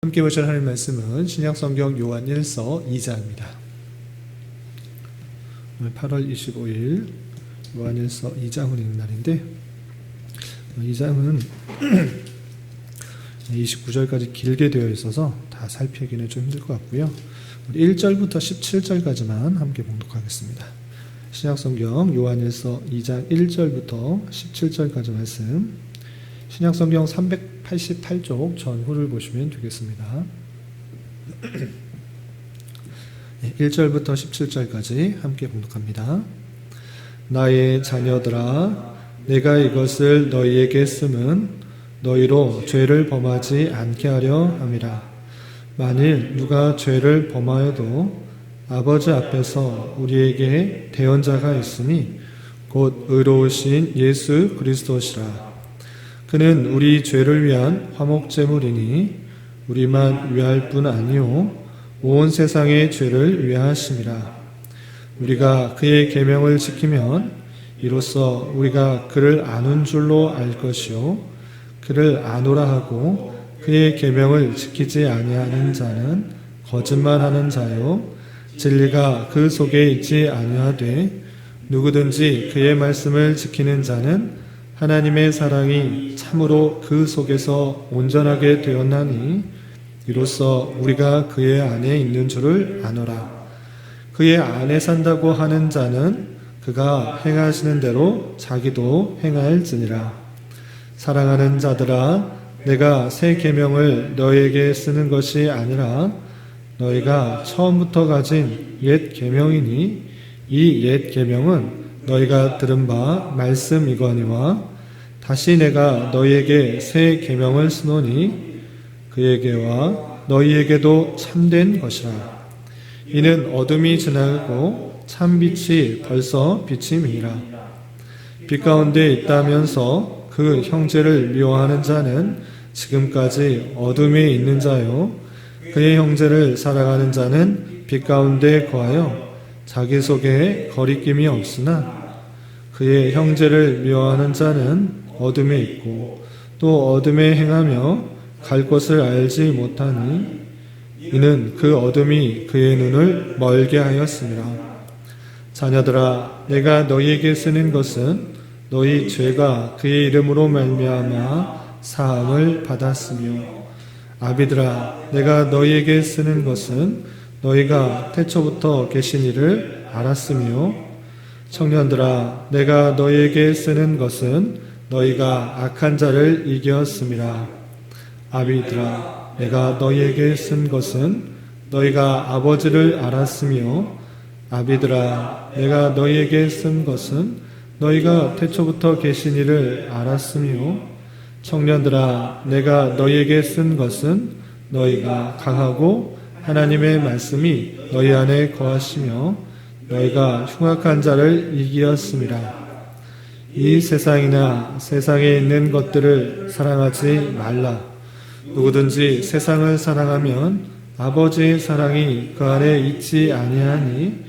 함께 보실 하나님 말씀은 신약성경 요한 1서 2장입니다. 오늘 8월 25일 요한 1서 2장을 읽는 날인데, 2장은 29절까지 길게 되어 있어서 다 살피기는 좀 힘들 것 같고요. 1절부터 17절까지만 함께 봉독하겠습니다. 신약성경 요한 1서 2장 1절부터 17절까지 말씀, 신약성경 388쪽 전후를 보시면 되겠습니다. 1절부터 17절까지 함께 봉독합니다. 나의 자녀들아, 내가 이것을 너희에게 쓰면 너희로 죄를 범하지 않게 하려 함이라. 만일 누가 죄를 범하여도 아버지 앞에서 우리에게 대언자가 있으니 곧 의로우신 예수 그리스도시라. 그는 우리 죄를 위한 화목제물이니 우리만 위할 뿐 아니요 온 세상의 죄를 위하심이라. 우리가 그의 계명을 지키면 이로써 우리가 그를 아는 줄로 알 것이요 그를 아노라 하고 그의 계명을 지키지 아니하는 자는 거짓말하는 자요 진리가 그 속에 있지 아니하되 누구든지 그의 말씀을 지키는 자는 하나님의 사랑이 참으로 그 속에서 온전하게 되었나니 이로써 우리가 그의 안에 있는 줄을 아노라. 그의 안에 산다고 하는 자는 그가 행하시는 대로 자기도 행할지니라. 사랑하는 자들아, 내가 새 계명을 너희에게 쓰는 것이 아니라 너희가 처음부터 가진 옛 계명이니 이 옛 계명은 너희가 들은 바 말씀이거니와 다시 내가 너희에게 새 계명을 쓰노니 그에게와 너희에게도 참된 것이라. 이는 어둠이 지나고 참 빛이 벌써 비침이라. 빛 가운데 있다면서 그 형제를 미워하는 자는 지금까지 어둠에 있는 자요 그의 형제를 사랑하는 자는 빛 가운데 거하여 자기 속에 거리낌이 없으나 그의 형제를 미워하는 자는 어둠에 있고 또 어둠에 행하며 갈 곳을 알지 못하니 이는 그 어둠이 그의 눈을 멀게 하였습니다. 자녀들아, 내가 너희에게 쓰는 것은 너희 죄가 그의 이름으로 말미암아 사함을 받았으며, 아비들아, 내가 너희에게 쓰는 것은 너희가 태초부터 계신 이를 알았으며, 청년들아, 내가 너희에게 쓰는 것은 너희가 악한 자를 이겼음이라. 아비들아, 내가 너희에게 쓴 것은 너희가 아버지를 알았으며, 아비들아, 내가 너희에게 쓴 것은 너희가 태초부터 계신 이를 알았으며, 청년들아, 내가 너희에게 쓴 것은 너희가 강하고 하나님의 말씀이 너희 안에 거하시며 너희가 흉악한 자를 이기었음이라. 이 세상이나 세상에 있는 것들을 사랑하지 말라. 누구든지 세상을 사랑하면 아버지의 사랑이 그 안에 있지 아니하니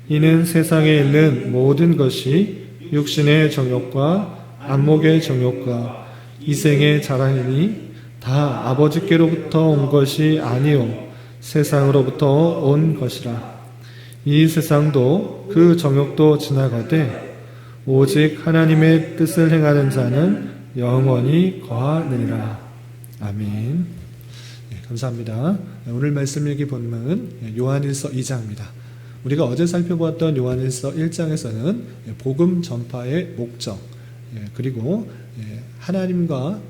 이는 세상에 있는 모든 것이 육신의 정욕과 안목의 정욕과 이생의 자랑이니 다 아버지께로부터 온 것이 아니요 세상으로부터 온 것이라. 이 세상도 그 정욕도 지나가되 오직 하나님의 뜻을 행하는 자는 영원히 거하느니라. 아멘. 감사합니다. 오늘 말씀 읽기 본문은 요한일서 2장입니다. 우리가 어제 살펴보았던 요한일서 1장에서는 복음 전파의 목적, 그리고 하나님과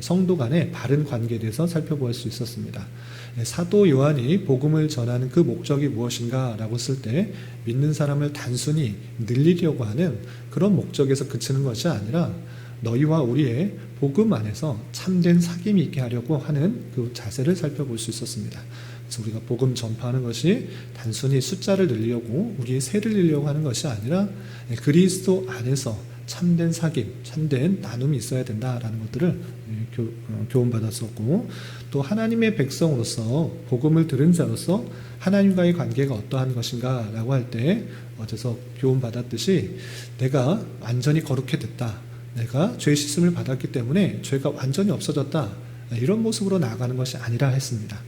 성도 간의 바른 관계에 대해서 살펴볼 수 있었습니다. 사도 요한이 복음을 전하는 그 목적이 무엇인가 라고 했을 때 믿는 사람을 단순히 늘리려고 하는 그런 목적에서 그치는 것이 아니라 너희와 우리의 복음 안에서 참된 사귐이 있게 하려고 하는 그 자세를 살펴볼 수 있었습니다. 그래서 우리가 복음 전파하는 것이 단순히 숫자를 늘리려고 우리의 세를 늘리려고 하는 것이 아니라 그리스도 안에서 참된 사귐, 참된 나눔이 있어야 된다라는 것들을 교훈받았었고, 또 하나님의 백성으로서 복음을 들은 자로서 하나님과의 관계가 어떠한 것인가 라고 할 때 어제서 교훈받았듯이 내가 완전히 거룩해 됐다, 내가 죄 씻음을 받았기 때문에 죄가 완전히 없어졌다 이런 모습으로 나아가는 것이 아니라 했습니다.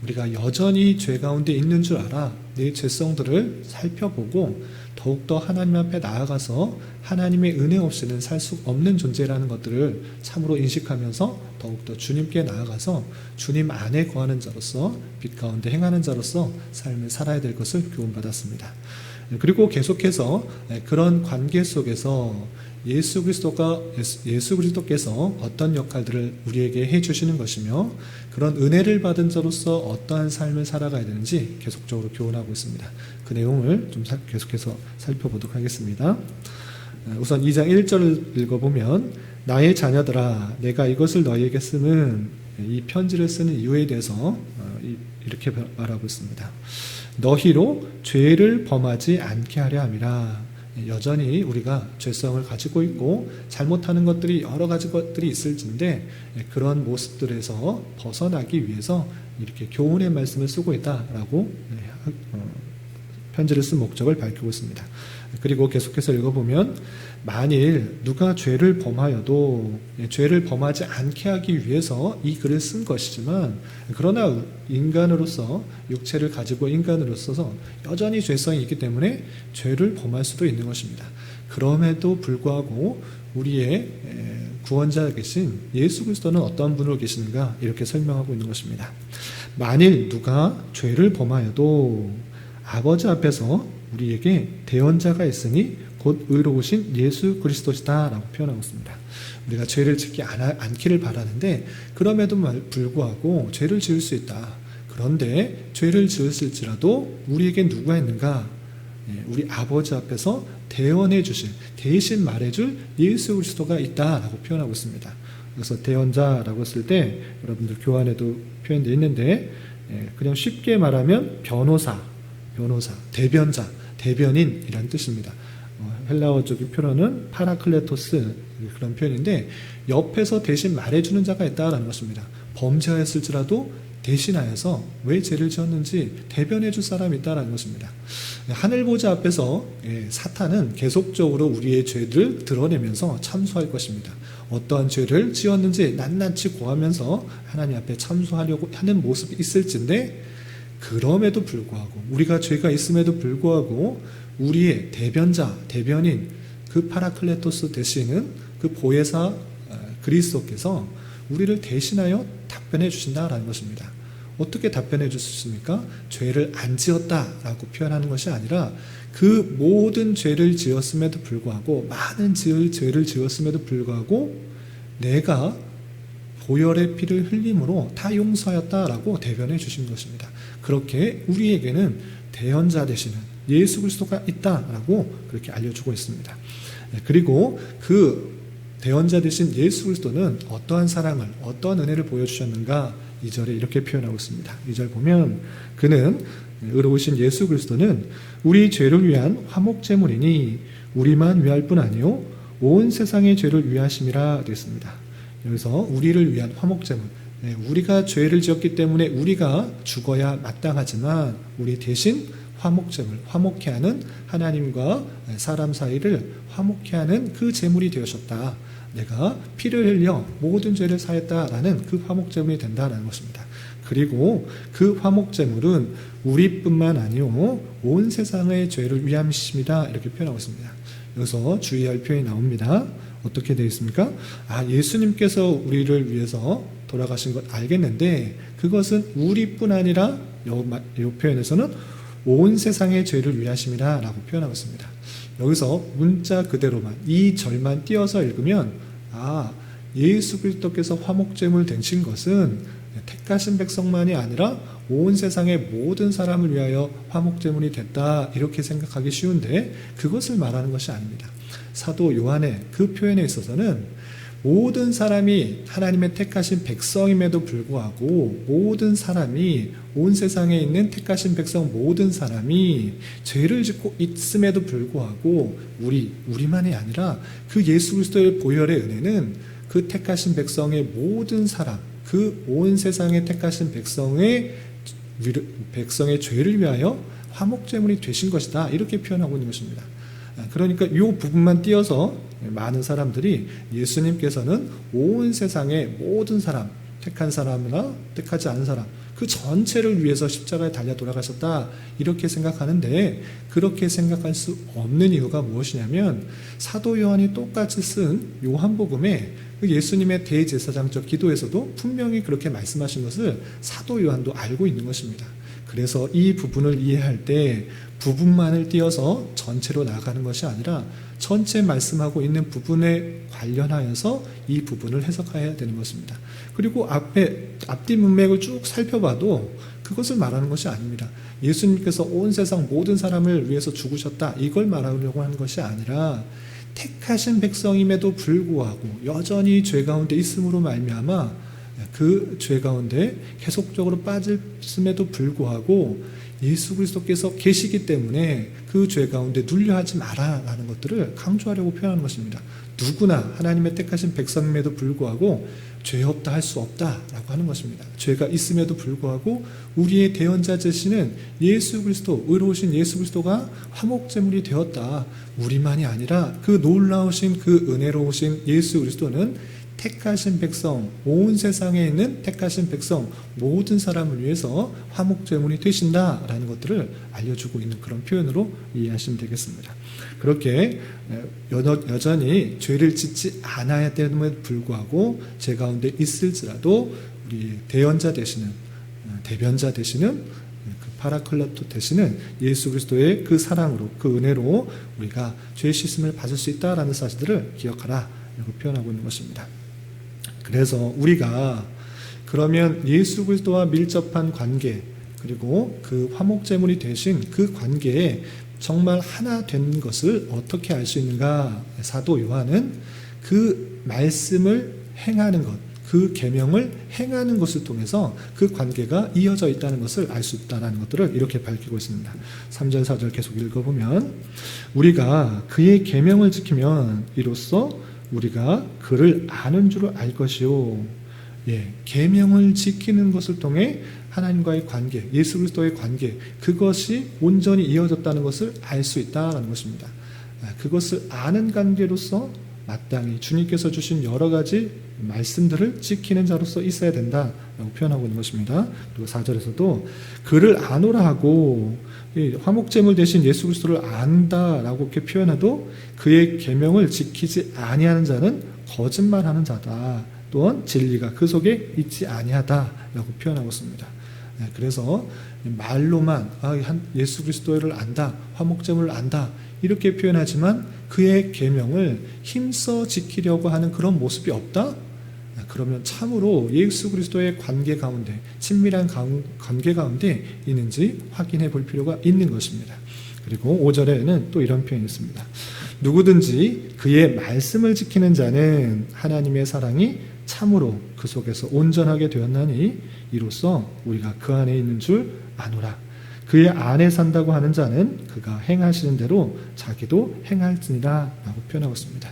우리가 여전히 죄 가운데 있는 줄 알아 내 죄성들을 살펴보고 더욱더 하나님 앞에 나아가서 하나님의 은혜 없이는 살 수 없는 존재라는 것들을 참으로 인식하면서 더욱더 주님께 나아가서 주님 안에 거하는 자로서 빛 가운데 행하는 자로서 삶을 살아야 될 것을 교훈받았습니다. 그리고 계속해서 그런 관계 속에서 예수 그리스도께서 어떤 역할들을 우리에게 해주시는 것이며 그런 은혜를 받은 자로서 어떠한 삶을 살아가야 되는지 계속적으로 교훈하고 있습니다. 그 내용을 좀 계속해서 살펴보도록 하겠습니다. 우선 2장 1절을 읽어보면 나의 자녀들아 내가 이것을 너희에게 쓰는 이 편지를 쓰는 이유에 대해서 이렇게 말하고 있습니다. 너희로 죄를 범하지 않게 하려 함이라. 여전히 우리가 죄성을 가지고 있고 잘못하는 것들이 여러 가지 것들이 있을진데 그런 모습들에서 벗어나기 위해서 이렇게 교훈의 말씀을 쓰고 있다라고 편지를 쓴 목적을 밝히고 있습니다. 그리고 계속해서 읽어보면 만일 누가 죄를 범하여도 죄를 범하지 않게 하기 위해서 이 글을 쓴 것이지만 그러나 인간으로서 육체를 가지고 인간으로서 여전히 죄성이 있기 때문에 죄를 범할 수도 있는 것입니다. 그럼에도 불구하고 우리의 구원자 계신 예수 그리스도는 어떤 분으로 계시는가 이렇게 설명하고 있는 것입니다. 만일 누가 죄를 범하여도 아버지 앞에서 우리에게 대언자가 있으니 곧 의로우신 예수 그리스도시다 라고 표현하고 있습니다. 우리가 죄를 짓지 않기를 바라는데 그럼에도 불구하고 죄를 지을 수 있다. 그런데 죄를 지었을지라도 우리에게 누가 있는가? 우리 아버지 앞에서 대언해 주실, 대신 말해줄 예수 그리스도가 있다라고 표현하고 있습니다. 그래서 대언자라고 했을 때 여러분들 교환에도 표현되어 있는데 그냥 쉽게 말하면 변호사, 대변자, 대변인이라는 뜻입니다. 헬라어적인 표현은 파라클레토스 그런 표현인데 옆에서 대신 말해주는 자가 있다라는 것입니다. 범죄하였을지라도 대신하여서 왜 죄를 지었는지 대변해 줄 사람이 있다라는 것입니다. 하늘보좌 앞에서 사탄은 계속적으로 우리의 죄를 드러내면서 참수할 것입니다. 어떠한 죄를 지었는지 낱낱이 고하면서 하나님 앞에 참수하려고 하는 모습이 있을진데 그럼에도 불구하고 우리가 죄가 있음에도 불구하고 우리의 대변자, 대변인 그 파라클레토스 되시는 그 보혜사 그리스도께서 우리를 대신하여 답변해 주신다라는 것입니다. 어떻게 답변해 주셨습니까? 죄를 안 지었다라고 표현하는 것이 아니라 그 모든 죄를 지었음에도 불구하고 많은 죄를 지었음에도 불구하고 내가 보혈의 피를 흘림으로 다 용서하였다라고 대변해 주신 것입니다. 그렇게 우리에게는 대언자 되시는 예수 그리스도가 있다라고 그렇게 알려주고 있습니다. 그리고 그 대언자 되신 예수 그리스도는 어떠한 사랑을, 어떠한 은혜를 보여주셨는가 2절에 이렇게 표현하고 있습니다. 2절 보면 그는 의로우신 예수 그리스도는 우리 죄를 위한 화목제물이니 우리만 위할 뿐 아니요 온 세상의 죄를 위하심이라 되었습니다. 여기서 우리를 위한 화목제물, 우리가 죄를 지었기 때문에 우리가 죽어야 마땅하지만 우리 대신 화목제물, 화목케 하는 하나님과 사람 사이를 화목케 하는 그 제물이 되어졌다. 내가 피를 흘려 모든 죄를 사했다라는 그 화목제물이 된다는 것입니다. 그리고 그 화목제물은 우리뿐만 아니요 온 세상의 죄를 위함이십니다. 이렇게 표현하고 있습니다. 여기서 주의할 표현이 나옵니다. 어떻게 되어 있습니까? 예수님께서 우리를 위해서 돌아가신 것 알겠는데 그것은 우리뿐 아니라 이 표현에서는 온 세상의 죄를 위하심이라 라고 표현하고 있습니다. 여기서 문자 그대로만 이 절만 띄어서 읽으면 예수 그리스도께서 화목제물 되신 것은 택하신 백성만이 아니라 온 세상의 모든 사람을 위하여 화목제물이 됐다 이렇게 생각하기 쉬운데 그것을 말하는 것이 아닙니다. 사도 요한의 그 표현에 있어서는 모든 사람이 하나님의 택하신 백성임에도 불구하고 모든 사람이 온 세상에 있는 택하신 백성 모든 사람이 죄를 짓고 있음에도 불구하고 우리만이 아니라 그 예수 그리스도의 보혈의 은혜는 그 택하신 백성의 모든 사람 그 온 세상에 택하신 백성의 죄를 위하여 화목제물이 되신 것이다 이렇게 표현하고 있는 것입니다. 그러니까 이 부분만 띄어서 많은 사람들이 예수님께서는 온 세상의 모든 사람 택한 사람이나 택하지 않은 사람, 그 전체를 위해서 십자가에 달려 돌아가셨다, 이렇게 생각하는데, 그렇게 생각할 수 없는 이유가 무엇이냐면, 사도 요한이 똑같이 쓴 요한복음에 예수님의 대제사장적 기도에서도 분명히 그렇게 말씀하신 것을 사도 요한도 알고 있는 것입니다. 그래서 이 부분을 이해할 때 부분만을 띄어서 전체로 나아가는 것이 아니라 전체 말씀하고 있는 부분에 관련하여서 이 부분을 해석해야 되는 것입니다. 그리고 앞뒤 문맥을 쭉 살펴봐도 그것을 말하는 것이 아닙니다. 예수님께서 온 세상 모든 사람을 위해서 죽으셨다, 이걸 말하려고 하는 것이 아니라 택하신 백성임에도 불구하고 여전히 죄 가운데 있음으로 말미암아 그 죄 가운데 계속적으로 빠졌음에도 불구하고 예수 그리스도께서 계시기 때문에 그 죄 가운데 눌려하지 마라라는 것들을 강조하려고 표현하는 것입니다. 누구나 하나님의 택하신 백성임에도 불구하고 죄 없다 할 수 없다라고 하는 것입니다. 죄가 있음에도 불구하고 우리의 대언자 되시는 예수 그리스도, 의로우신 예수 그리스도가 화목제물이 되었다. 우리만이 아니라 그 놀라우신, 그 은혜로우신 예수 그리스도는 택하신 백성, 온 세상에 있는 택하신 백성, 모든 사람을 위해서 화목제물이 되신다라는 것들을 알려주고 있는 그런 표현으로 이해하시면 되겠습니다. 그렇게 여전히 죄를 짓지 않아야 됨에도 불구하고 죄 가운데 있을지라도 우리 대언자 되시는, 대변자 되시는, 그 파라클라토 되시는 예수 그리스도의 그 사랑으로, 그 은혜로 우리가 죄 씻음을 받을 수 있다라는 사실들을 기억하라, 이렇게 표현하고 있는 것입니다. 그래서 우리가 그러면 예수 그리스도와 밀접한 관계, 그리고 그 화목제물이 되신 그 관계에 정말 하나 된 것을 어떻게 알 수 있는가? 사도 요한은 그 말씀을 행하는 것, 그 계명을 행하는 것을 통해서 그 관계가 이어져 있다는 것을 알 수 있다는 것들을 이렇게 밝히고 있습니다. 3절 4절 계속 읽어보면, 우리가 그의 계명을 지키면 이로써 우리가 그를 아는 줄 알 것이요. 계명을 지키는 것을 통해 하나님과의 관계, 예수 그리스도의 관계, 그것이 온전히 이어졌다는 것을 알 수 있다는 것입니다. 그것을 아는 관계로서 마땅히 주님께서 주신 여러 가지 말씀들을 지키는 자로서 있어야 된다라고 표현하고 있는 것입니다. 그리고 4절에서도 그를 아노라 하고, 화목제물 대신 예수 그리스도를 안다라고 이렇게 표현해도 그의 계명을 지키지 아니하는 자는 거짓말하는 자다. 또한 진리가 그 속에 있지 아니하다라고 표현하고 있습니다. 그래서 말로만 예수 그리스도를 안다, 화목제물을 안다, 이렇게 표현하지만 그의 계명을 힘써 지키려고 하는 그런 모습이 없다? 그러면 참으로 예수 그리스도의 관계 가운데, 친밀한 관계 가운데 있는지 확인해 볼 필요가 있는 것입니다. 그리고 5절에는 또 이런 표현이 있습니다. 누구든지 그의 말씀을 지키는 자는 하나님의 사랑이 참으로 그 속에서 온전하게 되었나니 이로써 우리가 그 안에 있는 줄 아노라. 그의 안에 산다고 하는 자는 그가 행하시는 대로 자기도 행할지니라 라고 표현하고 있습니다.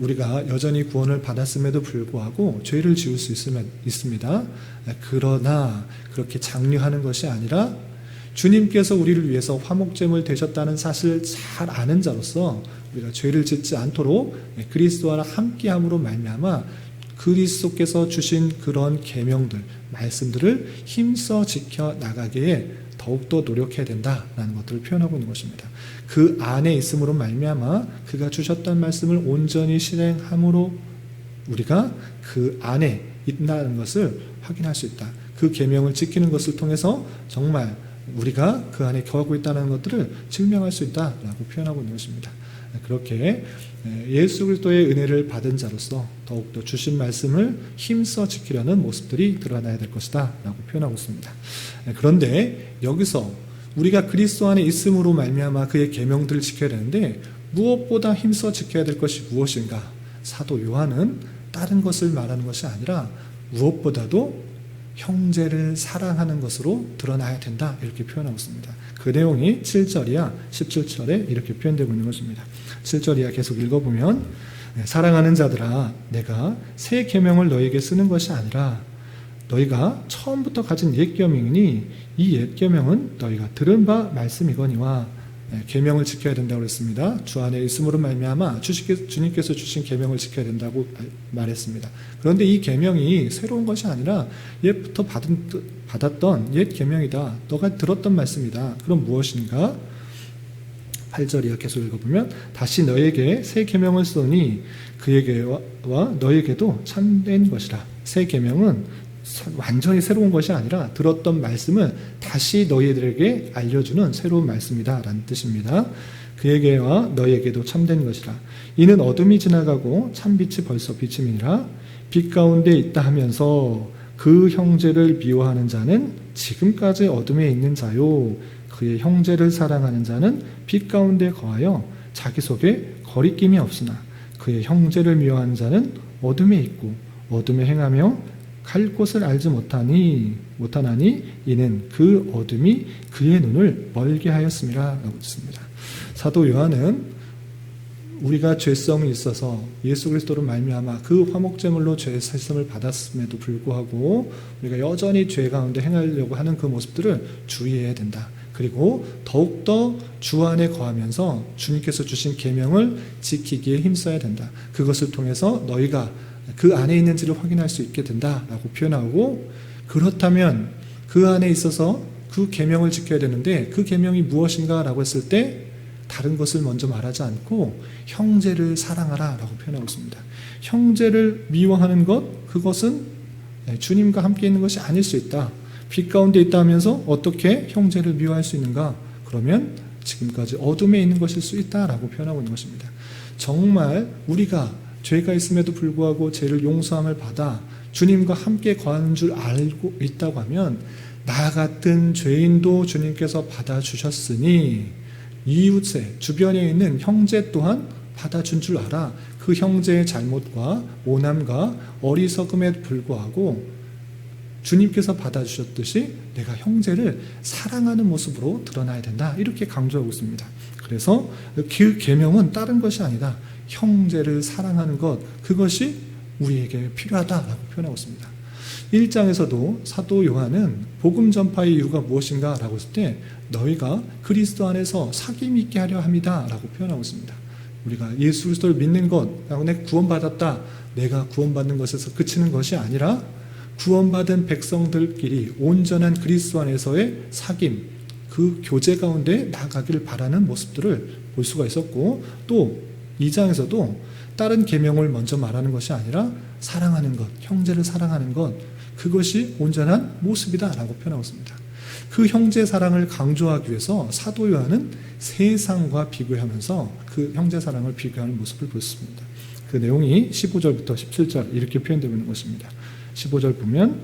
우리가 여전히 구원을 받았음에도 불구하고 죄를 지을 수 있습니다. 그러나 그렇게 장려하는 것이 아니라 주님께서 우리를 위해서 화목제물 되셨다는 사실을 잘 아는 자로서 우리가 죄를 짓지 않도록 그리스도와 함께함으로 말미암아 그리스도께서 주신 그런 계명들, 말씀들을 힘써 지켜 나가기에 더욱더 노력해야 된다라는 것들을 표현하고 있는 것입니다. 그 안에 있음으로 말미암아 그가 주셨던 말씀을 온전히 실행함으로 우리가 그 안에 있다는 것을 확인할 수 있다. 그 계명을 지키는 것을 통해서 정말 우리가 그 안에 거하고 있다는 것들을 증명할 수 있다라고 표현하고 있는 것입니다. 그렇게 예수 그리스도의 은혜를 받은 자로서 더욱더 주신 말씀을 힘써 지키려는 모습들이 드러나야 될 것이다 라고 표현하고 있습니다. 그런데 여기서 우리가 그리스도 안에 있음으로 말미암아 그의 계명들을 지켜야 되는데 무엇보다 힘써 지켜야 될 것이 무엇인가? 사도 요한은 다른 것을 말하는 것이 아니라 무엇보다도 형제를 사랑하는 것으로 드러나야 된다, 이렇게 표현하고 있습니다. 그 내용이 7절이야 17절에 이렇게 표현되고 있는 것입니다. 7절이야 계속 읽어보면, 사랑하는 자들아, 내가 새 계명을 너에게 쓰는 것이 아니라 너희가 처음부터 가진 옛 계명이니 이 옛 계명은 너희가 들은 바 말씀이거니와. 계명을 지켜야 된다고 그랬습니다. 주 안에 있음으로 말미암아 주님께서 주신 계명을 지켜야 된다고 말했습니다. 그런데 이 계명이 새로운 것이 아니라 옛부터 받았던 옛 계명이다. 너가 들었던 말씀이다. 그럼 무엇인가? 8절 이하 계속 읽어보면 다시 너에게 새 계명을 쓰니 그에게와 너에게도 참된 것이라. 새 계명은 완전히 새로운 것이 아니라 들었던 말씀을 다시 너희들에게 알려주는 새로운 말씀이다 라는 뜻입니다. 그에게와 너희에게도 참된 것이라. 이는 어둠이 지나가고 참빛이 벌써 비침이니라. 빛 가운데 있다 하면서 그 형제를 미워하는 자는 지금까지 어둠에 있는 자요, 그의 형제를 사랑하는 자는 빛 가운데 거하여 자기 속에 거리낌이 없으나 그의 형제를 미워하는 자는 어둠에 있고 어둠에 행하며 갈 곳을 알지 못하나니 이는 그 어둠이 그의 눈을 멀게 하였음이라 라고 했습니다. 사도 요한은 우리가 죄성이 있어서 예수 그리스도로 말미암아 그 화목제물로 죄 사심을 받았음에도 불구하고 우리가 여전히 죄 가운데 행하려고 하는 그 모습들을 주의해야 된다. 그리고 더욱더 주 안에 거하면서 주님께서 주신 계명을 지키기에 힘써야 된다. 그것을 통해서 너희가 그 안에 있는지를 확인할 수 있게 된다라고 표현하고, 그렇다면 그 안에 있어서 그 계명을 지켜야 되는데 그 계명이 무엇인가라고 했을 때 다른 것을 먼저 말하지 않고 형제를 사랑하라 라고 표현하고 있습니다. 형제를 미워하는 것, 그것은 주님과 함께 있는 것이 아닐 수 있다. 빛 가운데 있다 하면서 어떻게 형제를 미워할 수 있는가? 그러면 지금까지 어둠에 있는 것일 수 있다라고 표현하고 있는 것입니다. 정말 우리가 죄가 있음에도 불구하고 죄를 용서함을 받아 주님과 함께 거하는 줄 알고 있다고 하면 나 같은 죄인도 주님께서 받아주셨으니 이웃에 주변에 있는 형제 또한 받아준 줄 알아. 그 형제의 잘못과 오남과 어리석음에 불구하고 주님께서 받아주셨듯이 내가 형제를 사랑하는 모습으로 드러나야 된다. 이렇게 강조하고 있습니다. 그래서 그 계명은 다른 것이 아니다. 형제를 사랑하는 것, 그것이 우리에게 필요하다라고 표현하고 있습니다. 1장에서도 사도 요한은 복음 전파의 이유가 무엇인가 라고 했을 때 너희가 그리스도 안에서 사귐 있게 하려 합니다 라고 표현하고 있습니다. 우리가 예수 그리스도를 믿는 것, 내가 구원받았다, 내가 구원받는 것에서 그치는 것이 아니라 구원받은 백성들끼리 온전한 그리스도 안에서의 사귐, 그 교제 가운데 나가기를 바라는 모습들을 볼 수가 있었고, 또 2장에서도 다른 계명을 먼저 말하는 것이 아니라 사랑하는 것, 형제를 사랑하는 것, 그것이 온전한 모습이다 라고 표현하고 있습니다. 그 형제 사랑을 강조하기 위해서 사도 요한은 세상과 비교하면서 그 형제 사랑을 비교하는 모습을 보였습니다. 그 내용이 15절부터 17절 이렇게 표현되고 있는 것입니다. 15절 보면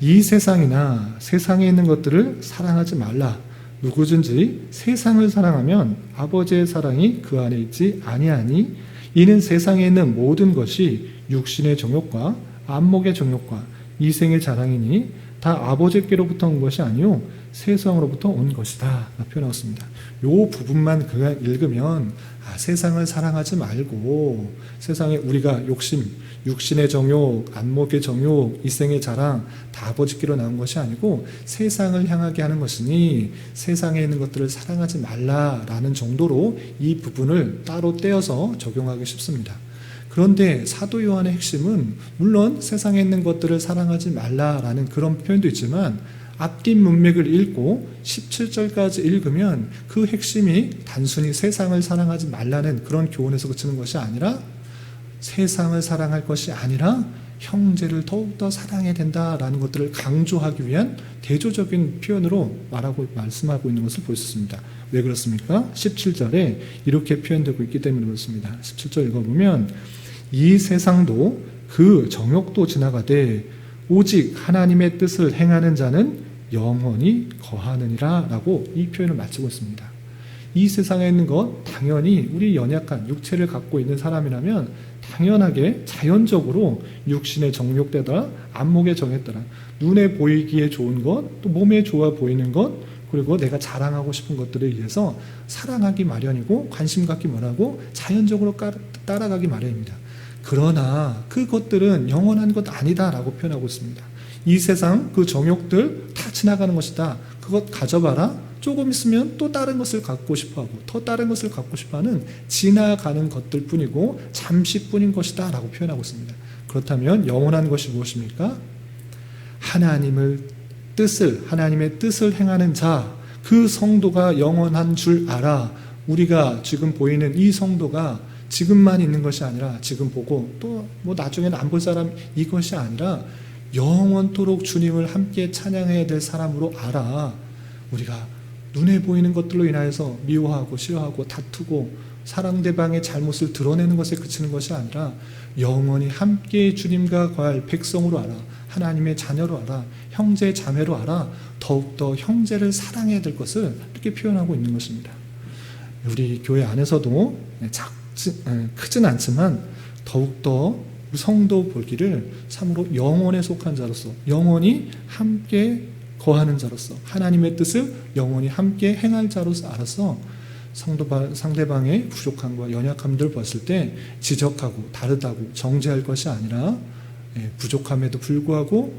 이 세상이나 세상에 있는 것들을 사랑하지 말라. 누구든지 세상을 사랑하면 아버지의 사랑이 그 안에 있지 아니하니 이는 세상에 있는 모든 것이 육신의 정욕과 안목의 정욕과 이생의 자랑이니 다 아버지께로부터 온 것이 아니요 세상으로부터 온 것이다 표현하였습니다. 이 부분만 그냥 읽으면 세상을 사랑하지 말고 세상에 우리가 욕심, 육신의 정욕, 안목의 정욕, 이생의 자랑 다 아버지께로 나온 것이 아니고 세상을 향하게 하는 것이니 세상에 있는 것들을 사랑하지 말라라는 정도로 이 부분을 따로 떼어서 적용하기 쉽습니다. 그런데 사도 요한의 핵심은 물론 세상에 있는 것들을 사랑하지 말라라는 그런 표현도 있지만 앞뒤 문맥을 읽고 17절까지 읽으면 그 핵심이 단순히 세상을 사랑하지 말라는 그런 교훈에서 그치는 것이 아니라 세상을 사랑할 것이 아니라 형제를 더욱더 사랑해야 된다라는 것들을 강조하기 위한 대조적인 표현으로 말씀하고 있는 것을 볼 수 있습니다. 왜 그렇습니까? 17절에 이렇게 표현되고 있기 때문에 그렇습니다. 17절 읽어보면 이 세상도 그 정욕도 지나가되 오직 하나님의 뜻을 행하는 자는 영원히 거하느니라 라고 이 표현을 마치고 있습니다. 이 세상에 있는 것 당연히 우리 연약한 육체를 갖고 있는 사람이라면 당연하게 자연적으로 육신의 정욕에 따라 안목의 정에 따라 눈에 보이기에 좋은 것, 또 몸에 좋아 보이는 것, 그리고 내가 자랑하고 싶은 것들에 의해서 사랑하기 마련이고 관심 갖기 원하고 자연적으로 따라가기 마련입니다. 그러나 그것들은 영원한 것 아니다 라고 표현하고 있습니다. 이 세상 그 정욕들 다 지나가는 것이다. 그것 가져봐라. 조금 있으면 또 다른 것을 갖고 싶어하고 더 다른 것을 갖고 싶어하는 지나가는 것들 뿐이고 잠시뿐인 것이다 라고 표현하고 있습니다. 그렇다면 영원한 것이 무엇입니까? 하나님의 뜻을 행하는 자, 그 성도가 영원한 줄 알아. 우리가 지금 보이는 이 성도가 지금만 있는 것이 아니라 지금 보고 또 뭐 나중에는 안 볼 사람 이것이 아니라 영원토록 주님을 함께 찬양해야 될 사람으로 알아. 우리가 눈에 보이는 것들로 인하여서 미워하고 싫어하고 다투고 상대방의 잘못을 드러내는 것에 그치는 것이 아니라 영원히 함께 주님과 거할 백성으로 알아. 하나님의 자녀로 알아. 형제 자매로 알아. 더욱더 형제를 사랑해야 될 것을 이렇게 표현하고 있는 것입니다. 우리 교회 안에서도 크진 않지만 더욱더 성도 보기를 참으로 영원에 속한 자로서 영원히 함께 거하는 자로서 하나님의 뜻을 영원히 함께 행할 자로서 알아서 상대방의 부족함과 연약함들을 봤을 때 지적하고 다르다고 정죄할 것이 아니라 부족함에도 불구하고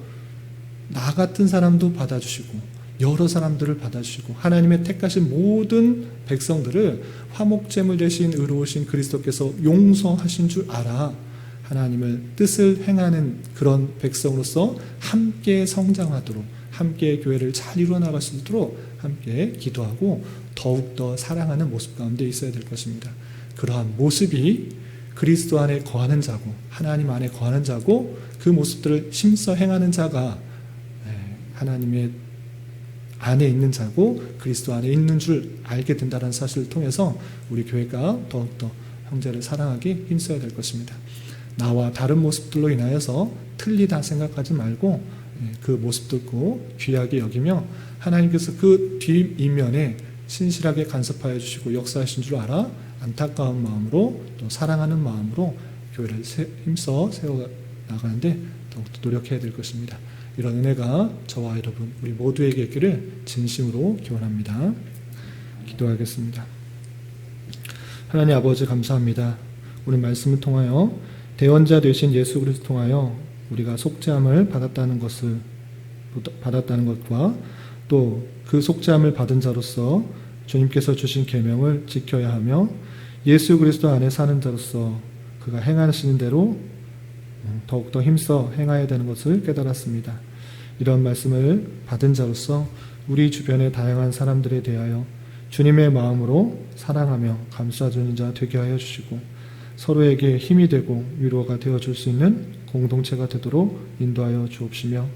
나 같은 사람도 받아주시고 여러 사람들을 받아주시고 하나님의 택하신 모든 백성들을 화목제물 대신 의로우신 그리스도께서 용서하신 줄 알아. 하나님의 뜻을 행하는 그런 백성으로서 함께 성장하도록 함께 교회를 잘 이루어나갈 수 있도록 함께 기도하고 더욱더 사랑하는 모습 가운데 있어야 될 것입니다. 그러한 모습이 그리스도 안에 거하는 자고 하나님 안에 거하는 자고 그 모습들을 힘써 행하는 자가 하나님의 안에 있는 자고 그리스도 안에 있는 줄 알게 된다는 사실을 통해서 우리 교회가 더욱더 형제를 사랑하기 힘써야 될 것입니다. 나와 다른 모습들로 인하여서 틀리다 생각하지 말고 그 모습들고 귀하게 여기며 하나님께서 그 뒷이면에 신실하게 간섭하여 주시고 역사하신 줄 알아 안타까운 마음으로 또 사랑하는 마음으로 교회를 힘써 세워나가는데 더욱더 노력해야 될 것입니다. 이런 은혜가 저와 여러분 우리 모두에게 있기를 진심으로 기원합니다. 기도하겠습니다. 하나님 아버지 감사합니다. 오늘 말씀을 통하여 대언자 되신 예수 그리스도 통하여 우리가 속죄함을 받았다는 것과 또 그 속죄함을 받은 자로서 주님께서 주신 계명을 지켜야 하며 예수 그리스도 안에 사는 자로서 그가 행하시는 대로 더욱더 힘써 행해야 되는 것을 깨달았습니다. 이런 말씀을 받은 자로서 우리 주변의 다양한 사람들에 대하여 주님의 마음으로 사랑하며 감싸주는 자 되게 하여 주시고 서로에게 힘이 되고 위로가 되어줄 수 있는 공동체가 되도록 인도하여 주옵시며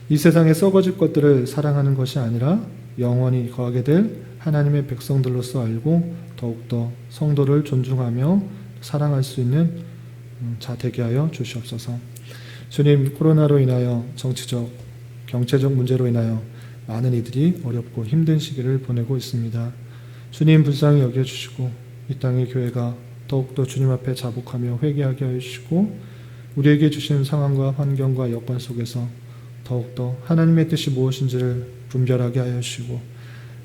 이 세상에 썩어질 것들을 사랑하는 것이 아니라 영원히 거하게 될 하나님의 백성들로서 알고 더욱더 성도를 존중하며 사랑할 수 있는 자 되게 하여 주시옵소서. 주님, 코로나로 인하여 정치적, 경제적 문제로 인하여 많은 이들이 어렵고 힘든 시기를 보내고 있습니다. 주님 불쌍히 여겨주시고 이 땅의 교회가 더욱더 주님 앞에 자복하며 회개하게 하여 주시고 우리에게 주신 상황과 환경과 여건 속에서 더욱더 하나님의 뜻이 무엇인지를 분별하게 하여 주시고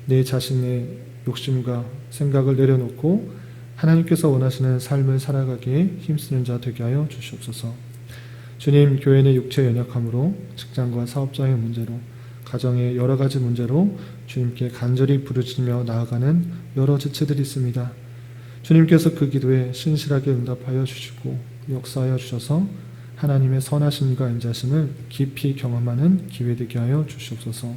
내 자신의 욕심과 생각을 내려놓고 하나님께서 원하시는 삶을 살아가기에 힘쓰는 자 되게 하여 주시옵소서. 주님, 교회의 육체 연약함으로 직장과 사업장의 문제로 가정의 여러 가지 문제로 주님께 간절히 부르짖으며 나아가는 여러 지체들이 있습니다. 주님께서 그 기도에 신실하게 응답하여 주시고 역사하여 주셔서 하나님의 선하심과 인자심을 깊이 경험하는 기회 되게 하여 주시옵소서.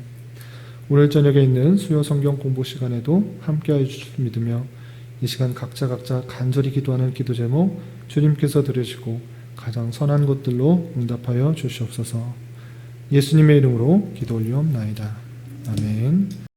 오늘 저녁에 있는 수요 성경 공부 시간에도 함께하여 주실 믿으며 이 시간 각자 간절히 기도하는 기도 제목 주님께서 들으시고 가장 선한 것들로 응답하여 주시옵소서. 예수님의 이름으로 기도 올리옵나이다. 아멘.